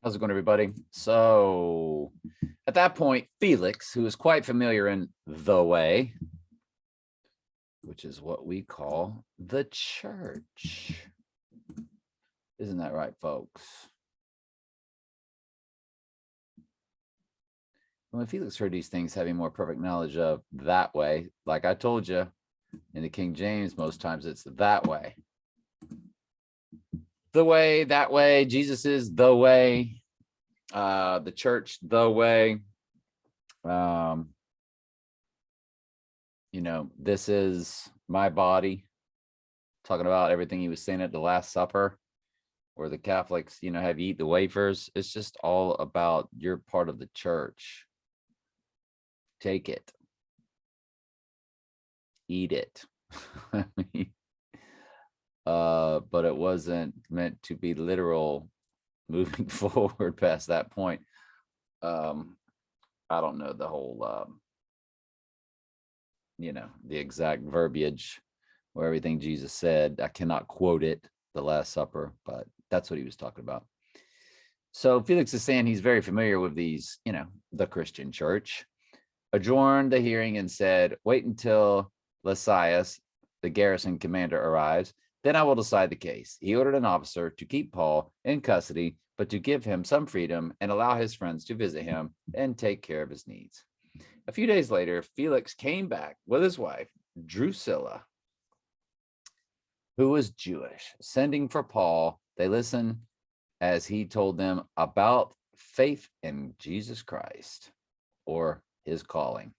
How's it going, everybody? So at that point, Felix, who is quite familiar in the way, which is what we call the church. Isn't that right, folks? When Felix heard these things, having more perfect knowledge of that way, like I told you, in the King James, most times it's that way. The way, that way, Jesus is the way, the church, the way. This is my body, talking about everything he was saying at the Last Supper, where the Catholics, have you eat the wafers. It's just all about you're part of the church. Take it. Eat it. But it wasn't meant to be literal moving forward past that point. I don't know the whole, the exact verbiage or everything Jesus said. I cannot quote it, the Last Supper, but that's what he was talking about. So Felix is saying he's very familiar with these, the Christian church. Adjourned the hearing and said, wait until Lysias, the garrison commander, arrives. Then I will decide the case. He ordered an officer to keep Paul in custody, but to give him some freedom and allow his friends to visit him and take care of his needs. A few days later, Felix came back with his wife, Drusilla, who was Jewish. Sending for Paul, they listened as he told them about faith in Jesus Christ, or his calling.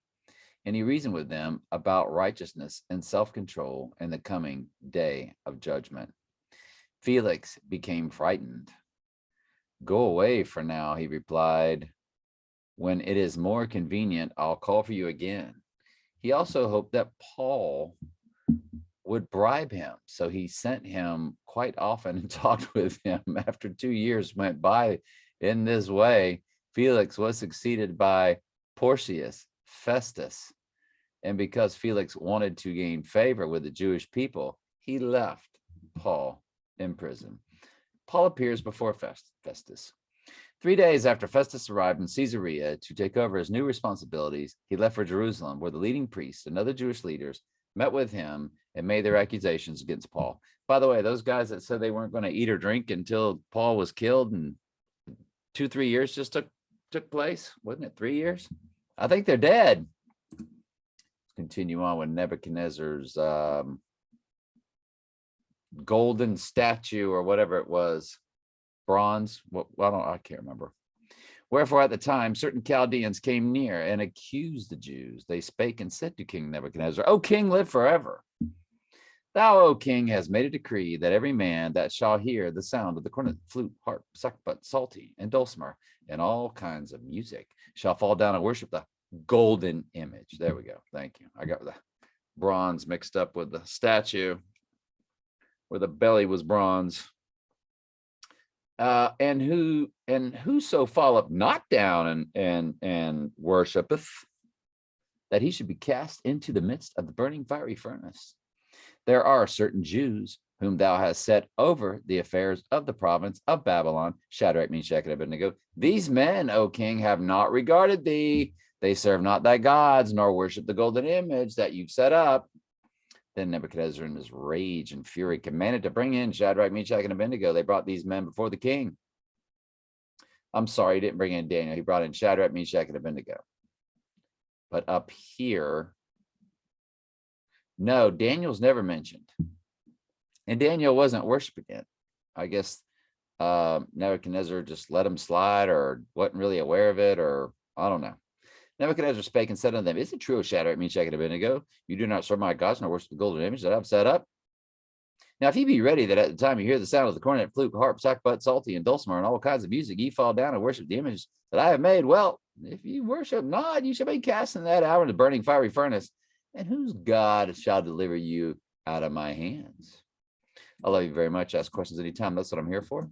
And he reasoned with them about righteousness and self-control in the coming day of judgment. Felix became frightened. Go away for now, he replied. When it is more convenient, I'll call for you again. He also hoped that Paul would bribe him. So he sent him quite often and talked with him. After 2 years went by in this way, Felix was succeeded by Porcius Festus. And because Felix wanted to gain favor with the Jewish people, he left Paul in prison. Paul appears before Festus. 3 days after Festus arrived in Caesarea to take over his new responsibilities, he left for Jerusalem, where the leading priests and other Jewish leaders met with him and made their accusations against Paul. By the way, those guys that said they weren't going to eat or drink until Paul was killed, and 2-3 years just took place, wasn't it? 3 years? I think they're dead. Let's continue on with Nebuchadnezzar's golden statue, or whatever it was. Bronze. I can't remember. Wherefore at the time certain Chaldeans came near and accused the Jews. They spake and said to King Nebuchadnezzar, O king, live forever. Thou, O king, hast made a decree that every man that shall hear the sound of the cornet, flute, harp, sackbut, psaltery, and dulcimer, and all kinds of music, shall fall down and worship the golden image. There we go. Thank you. I got the bronze mixed up with the statue where the belly was bronze. And whoso falleth not down and worshipeth, that he should be cast into the midst of the burning fiery furnace. There are certain Jews whom thou hast set over the affairs of the province of Babylon, Shadrach, Meshach, and Abednego. These men, O king, have not regarded thee. They serve not thy gods, nor worship the golden image that you've set up. Then Nebuchadnezzar, in his rage and fury, commanded to bring in Shadrach, Meshach, and Abednego. They brought these men before the king. I'm sorry, he didn't bring in Daniel. He brought in Shadrach, Meshach, and Abednego. But up here, no, Daniel's never mentioned. And Daniel wasn't worshiping it. I guess Nebuchadnezzar just let him slide, or wasn't really aware of it, or I don't know. Nebuchadnezzar spake and said unto them, is it true, O Shadrach, Meshach, and Abednego, you do not serve my gods, nor worship the golden image that I have set up? Now, if ye be ready that at the time you hear the sound of the cornet, flute, harp, sackbut, psaltery, and dulcimer, and all kinds of music, ye fall down and worship the image that I have made, well, if you worship not, you shall be cast in that hour in the burning fiery furnace. And whose God shall deliver you out of my hands? I love you very much. Ask questions anytime. That's what I'm here for.